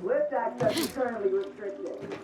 Lift access is currently restricted.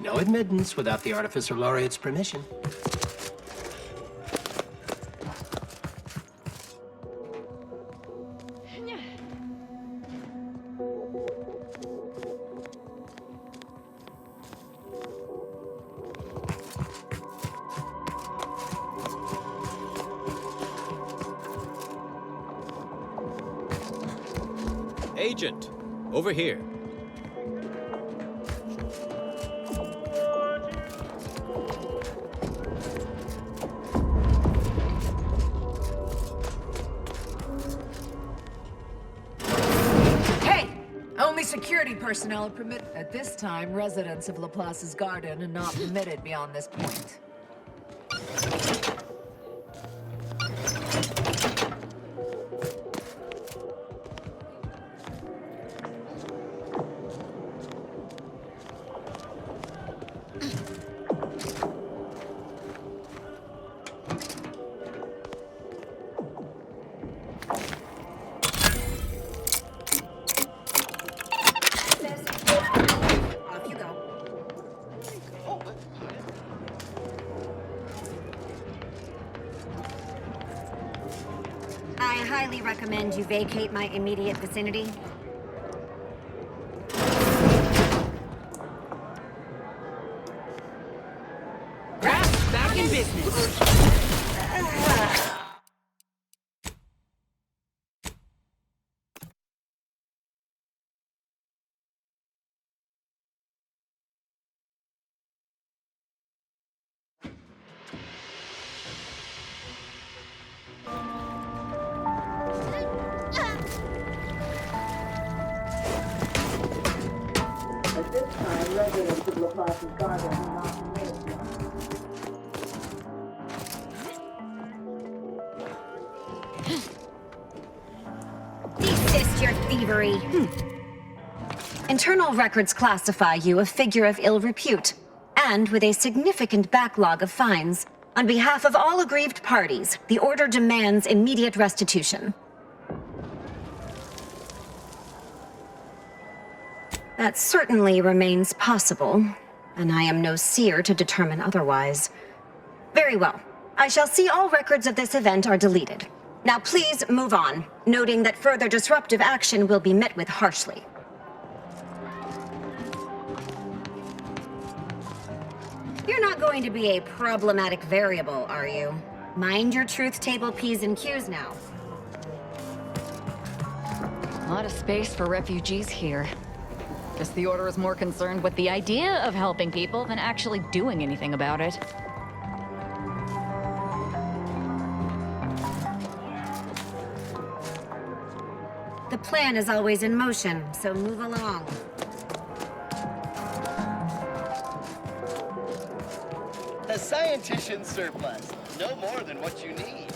No admittance without the Artificer Laureate's permission. Agent, over here. Hey! Only security personnel are permitted. At this time, residents of Laplace's garden are not permitted beyond this point. Off you go. I highly recommend you vacate my immediate vicinity. Back in business. At this time, residents of LaPlace's garden are not permitted beyond. Desist your thievery. Internal records classify you a figure of ill repute, and with a significant backlog of fines. On behalf of all aggrieved parties, the Order demands immediate restitution. That certainly remains possible, and I am no seer to determine otherwise. Very well. I shall see all records of this event are deleted. Now please move on, noting that further disruptive action will be met with harshly. You're not going to be a problematic variable, are you? Mind your truth table P's and Q's now. A lot of space for refugees here. Guess the Order is more concerned with the idea of helping people than actually doing anything about it. The plan is always in motion, so move along. A scientician surplus. No more than what you need.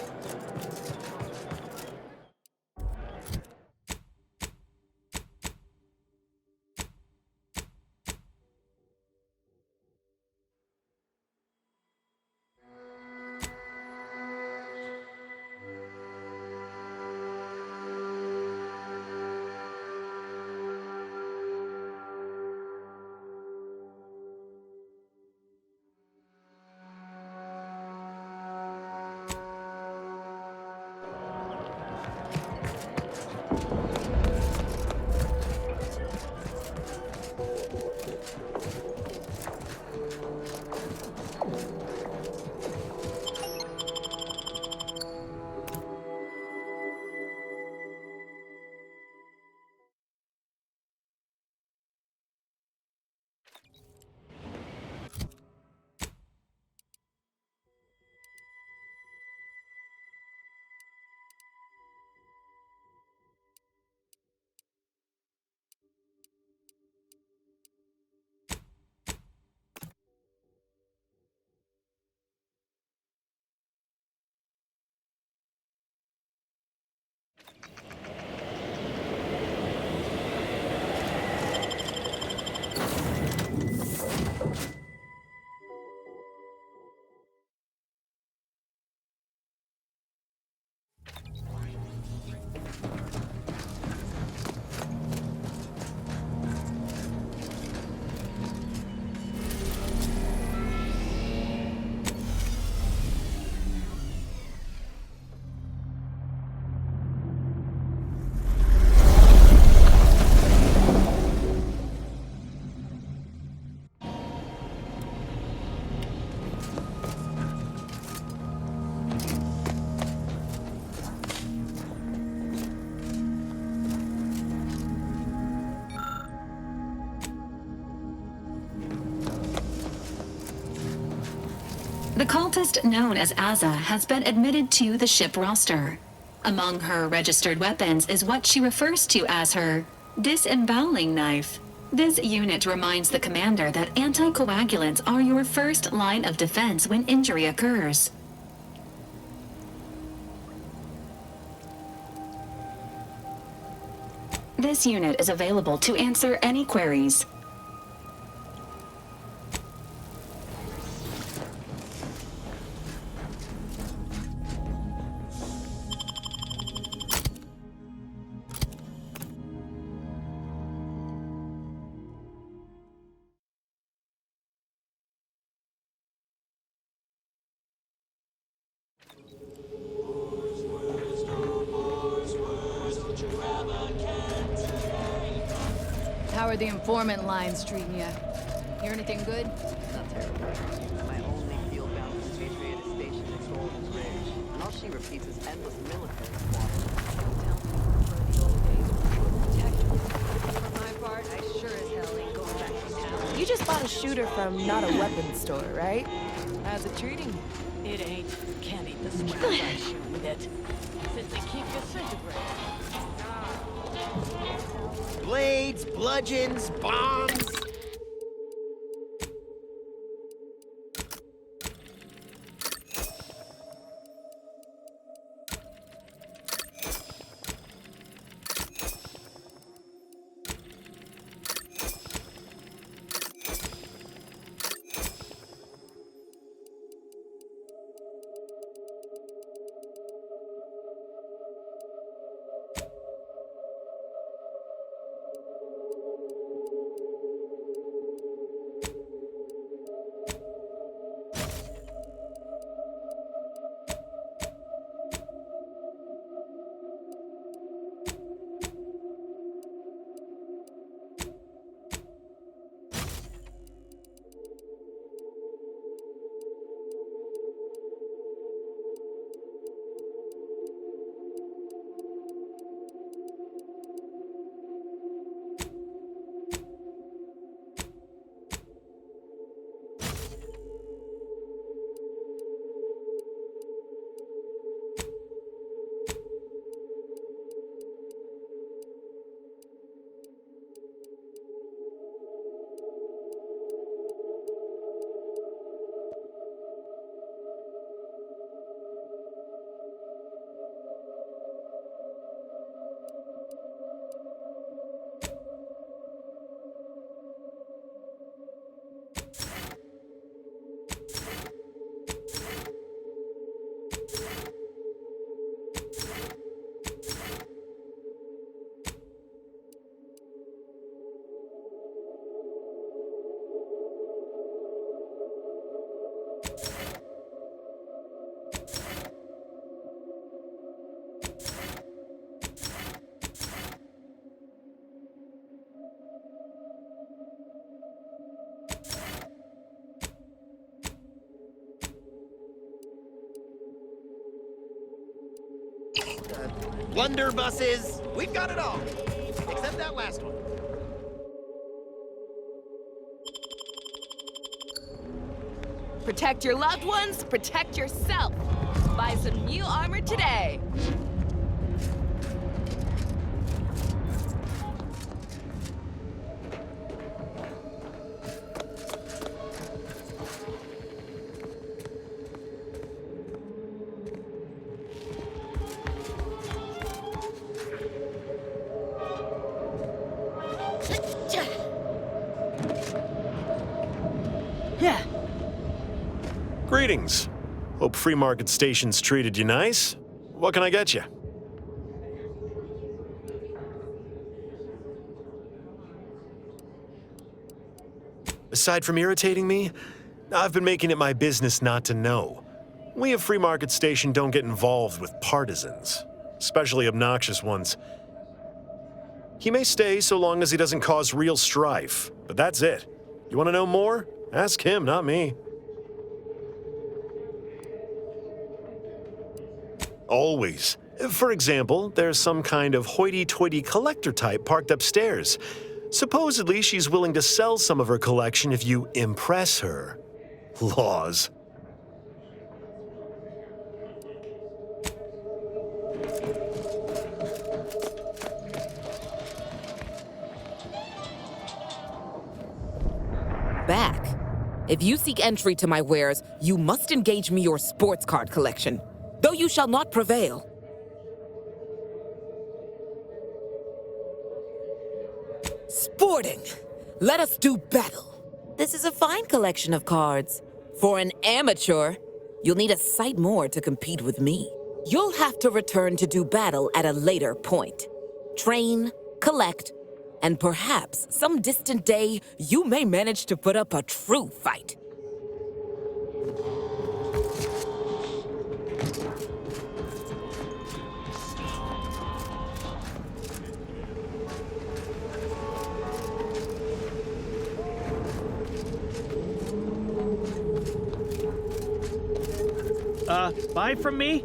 The cultist known as Azza has been admitted to the ship roster. Among her registered weapons is what she refers to as her disemboweling knife. This unit reminds the commander that anticoagulants are your first line of defense when injury occurs. This unit is available to answer any queries. How are the informant lines treating you? Hear anything good? Not terribly. My only field bound is Patriot Station at Golden Ridge, and all she repeats is endless military squabbles. For my part, I sure as hell ain't going back to town. You just bought a shooter from not a weapons store, right? How's it treating you? It ain't. Can't eat the scraps I shoot with it. Since they keep disintegrating. Blades, bludgeons, bombs. Blunderbusses. We've got it all. Except that last one. Protect your loved ones, protect yourself. Buy some new armor today. Greetings. Hope Free Market Station's treated you nice. What can I get you? Aside from irritating me, I've been making it my business not to know. We at Free Market Station don't get involved with partisans, especially obnoxious ones. He may stay so long as he doesn't cause real strife, but that's it. You want to know more? Ask him, not me. Always. For example, there's some kind of hoity-toity collector type parked upstairs. Supposedly, she's willing to sell some of her collection if you impress her. Laws. back. If you seek entry to my wares, you must engage me your sports card collection, though you shall not prevail. Sporting! Let us do battle. This is a fine collection of cards. For an amateur, you'll need a sight more to compete with me. You'll have to return to do battle at a later point. Train, collect, and perhaps some distant day, you may manage to put up a true fight. Bye from me?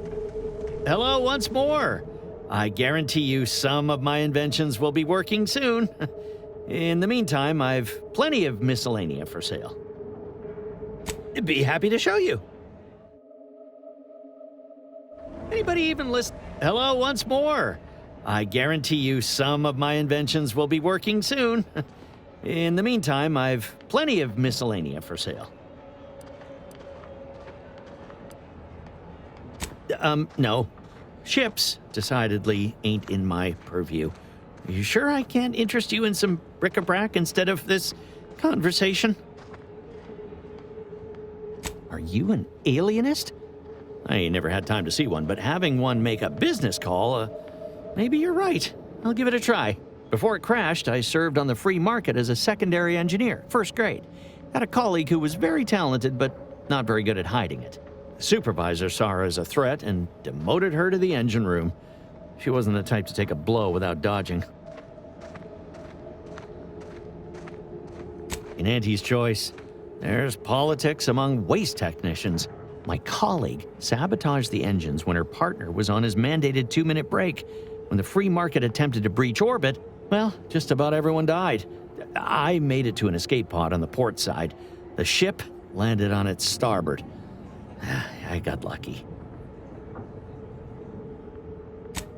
Hello once more. I guarantee you some of my inventions will be working soon. In the meantime, I've plenty of miscellanea for sale. I'd be happy to show you. Anybody even listen? Hello once more. I guarantee you some of my inventions will be working soon. In the meantime, I've plenty of miscellanea for sale. No. Ships decidedly ain't in my purview. Are you sure I can't interest you in some bric-a-brac instead of this conversation? Are you an alienist? I ain't never had time to see one, but having one make a business call, maybe you're right. I'll give it a try. Before it crashed, I served on the free market as a secondary engineer, first grade. Had a colleague who was very talented, but not very good at hiding it. The supervisor saw her as a threat and demoted her to the engine room. She wasn't the type to take a blow without dodging. In Auntie's Choice, there's politics among waste technicians. My colleague sabotaged the engines when her partner was on his mandated 2-minute break. When the free market attempted to breach orbit, well, just about everyone died. I made it to an escape pod on the port side. The ship landed on its starboard. I got lucky.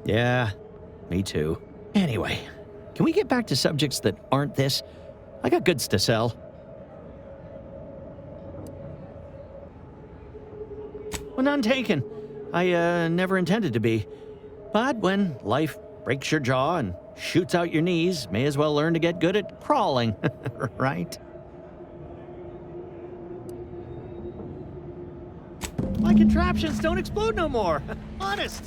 Yeah, me too. Anyway, can we get back to subjects that aren't this? I got goods to sell. Well, none taken. I never intended to be. But when life breaks your jaw and shoots out your knees, may as well learn to get good at crawling, right? My contraptions don't explode no more. Honest.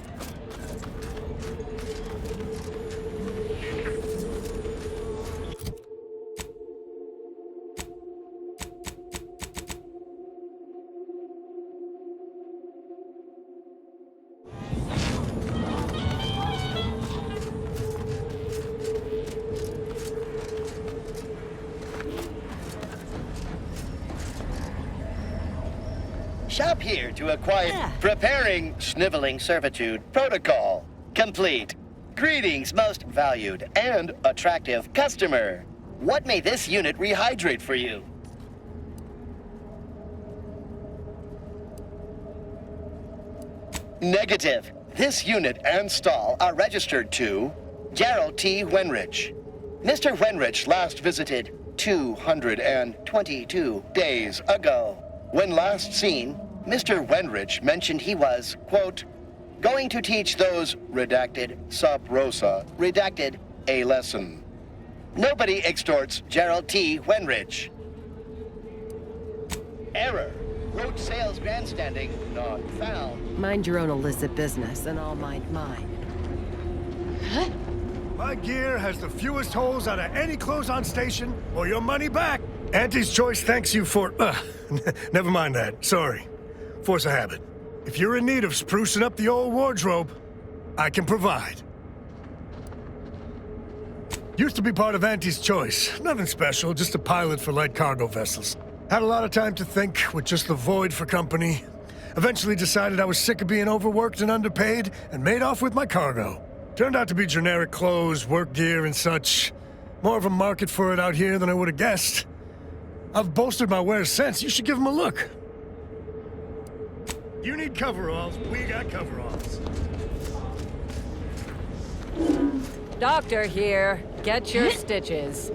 Shop here to acquire preparing sniveling servitude protocol complete. Greetings, most valued and attractive customer. What may this unit rehydrate for you? Negative. This unit and stall are registered to Gerald T. Wenrich. Mr. Wenrich last visited 222 days ago. When last seen, Mr. Wenrich mentioned he was, quote, going to teach those, redacted, sub rosa, redacted, a lesson. Nobody extorts Gerald T. Wenrich. Error. Road sales grandstanding not found. Mind your own illicit business, and I'll mind mine. Huh? My gear has the fewest holes out of any close-on station, or your money back. Auntie's Choice thanks you for... never mind that. Sorry. Force of habit. If you're in need of sprucing up the old wardrobe, I can provide. Used to be part of Auntie's Choice. Nothing special, just a pilot for light cargo vessels. Had a lot of time to think with just the void for company. Eventually decided I was sick of being overworked and underpaid, and made off with my cargo. Turned out to be generic clothes, work gear, and such. More of a market for it out here than I would have guessed. I've bolstered my wares since. You should give them a look. You need coveralls. We got coveralls. Doctor here. Get your stitches.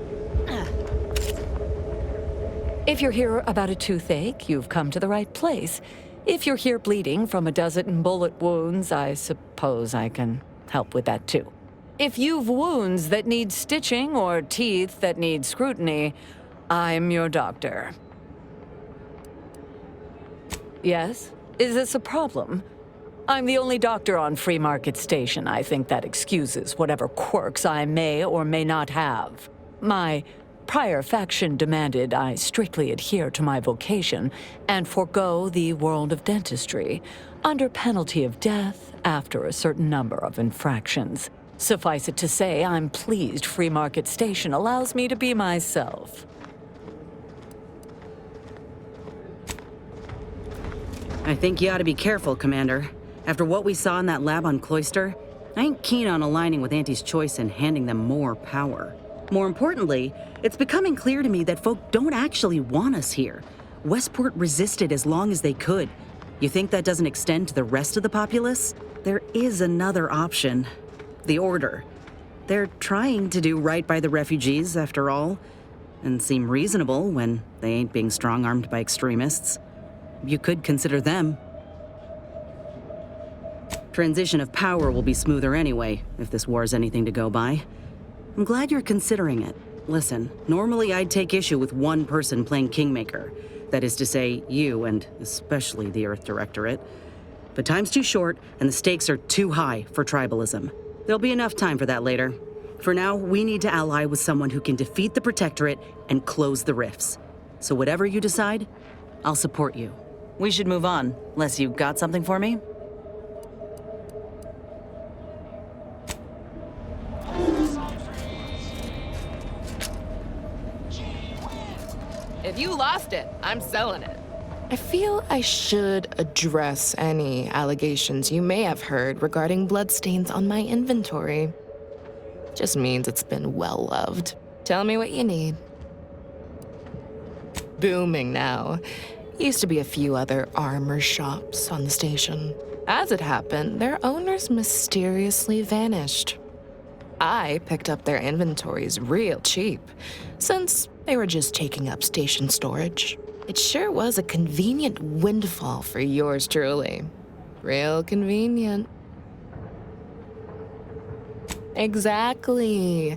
If you're here about a toothache, you've come to the right place. If you're here bleeding from a dozen bullet wounds, I suppose I can help with that too. If you've wounds that need stitching or teeth that need scrutiny, I'm your doctor. Yes? Is this a problem? I'm the only doctor on Free Market Station. I think that excuses whatever quirks I may or may not have. My prior faction demanded I strictly adhere to my vocation and forego the world of dentistry, under penalty of death after a certain number of infractions. Suffice it to say, I'm pleased Free Market Station allows me to be myself. I think you ought to be careful, Commander. After what we saw in that lab on Cloister, I ain't keen on aligning with Auntie's choice and handing them more power. More importantly, it's becoming clear to me that folk don't actually want us here. Westport resisted as long as they could. You think that doesn't extend to the rest of the populace? There is another option. The Order. They're trying to do right by the refugees, after all, and seem reasonable when they ain't being strong-armed by extremists. You could consider them. Transition of power will be smoother anyway, if this war's anything to go by. I'm glad you're considering it. Listen, normally I'd take issue with one person playing Kingmaker. That is to say, you and especially the Earth Directorate. But time's too short, and the stakes are too high for tribalism. There'll be enough time for that later. For now, we need to ally with someone who can defeat the Protectorate and close the rifts. So whatever you decide, I'll support you. We should move on, unless you got something for me? If you lost it, I'm selling it. I feel I should address any allegations you may have heard regarding bloodstains on my inventory. Just means it's been well loved. Tell me what you need. Booming now. Used to be a few other armor shops on the station. As it happened, their owners mysteriously vanished. I picked up their inventories real cheap, since they were just taking up station storage. It sure was a convenient windfall for yours truly. Real convenient. Exactly.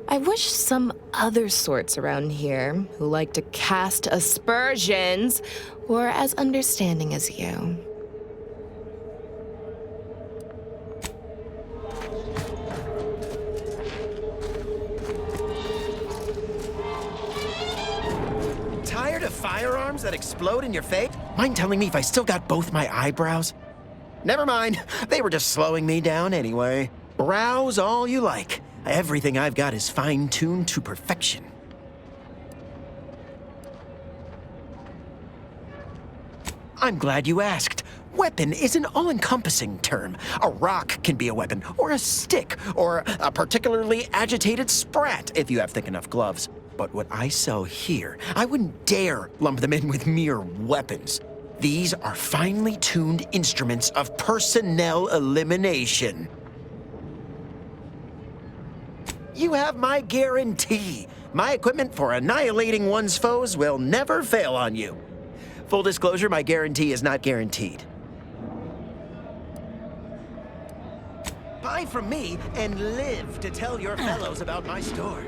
I wish some other sorts around here who like to cast aspersions were as understanding as you. Tired of firearms that explode in your face? Mind telling me if I still got both my eyebrows? Never mind, they were just slowing me down anyway. Browse all you like. Everything I've got is fine-tuned to perfection. I'm glad you asked. Weapon is an all-encompassing term. A rock can be a weapon, or a stick, or a particularly agitated sprat if you have thick enough gloves. But what I sell here, I wouldn't dare lump them in with mere weapons. These are finely tuned instruments of personnel elimination. You have my guarantee. My equipment for annihilating one's foes will never fail on you. Full disclosure, my guarantee is not guaranteed. Buy from me and live to tell your fellows about my store.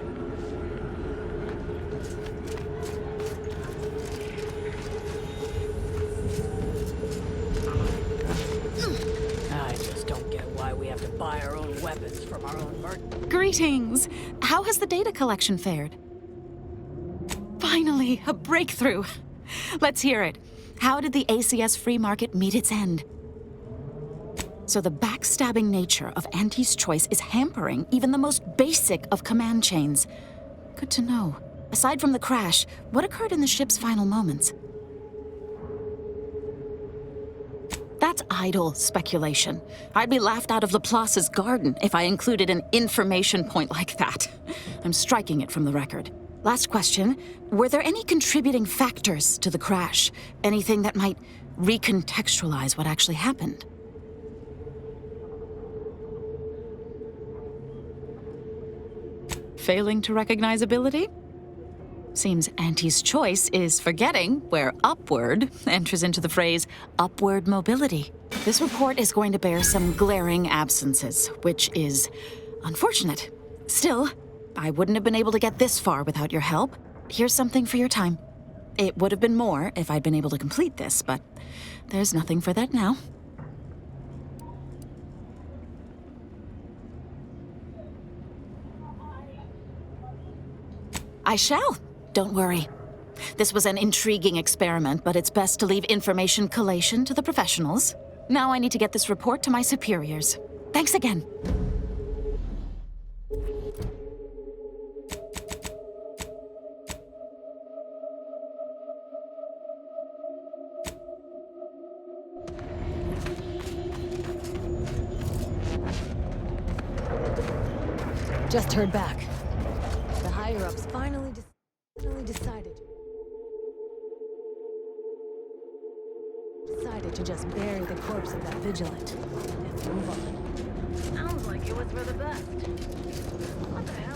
I just don't get why we have to buy our own weapons from our own merchants. Greetings. How has the data collection fared? Finally, a breakthrough. Let's hear it. How did the ACS free market meet its end? So the backstabbing nature of Auntie's choice is hampering even the most basic of command chains. Good to know. Aside from the crash, what occurred in the ship's final moments? That's idle speculation. I'd be laughed out of Laplace's garden if I included an information point like that. I'm striking it from the record. Last question. Were there any contributing factors to the crash? Anything that might recontextualize what actually happened? Failing to recognize ability? Seems Auntie's choice is forgetting where upward enters into the phrase upward mobility. This report is going to bear some glaring absences, which is unfortunate. Still, I wouldn't have been able to get this far without your help. Here's something for your time. It would have been more if I'd been able to complete this, but there's nothing for that now. I shall. Don't worry. This was an intriguing experiment, but it's best to leave information collation to the professionals. Now I need to get this report to my superiors. Thanks again. Just heard back. The higher-ups finally decided to just bury the corpse of that vigilant and move on. Sounds like it was for the best. What the hell?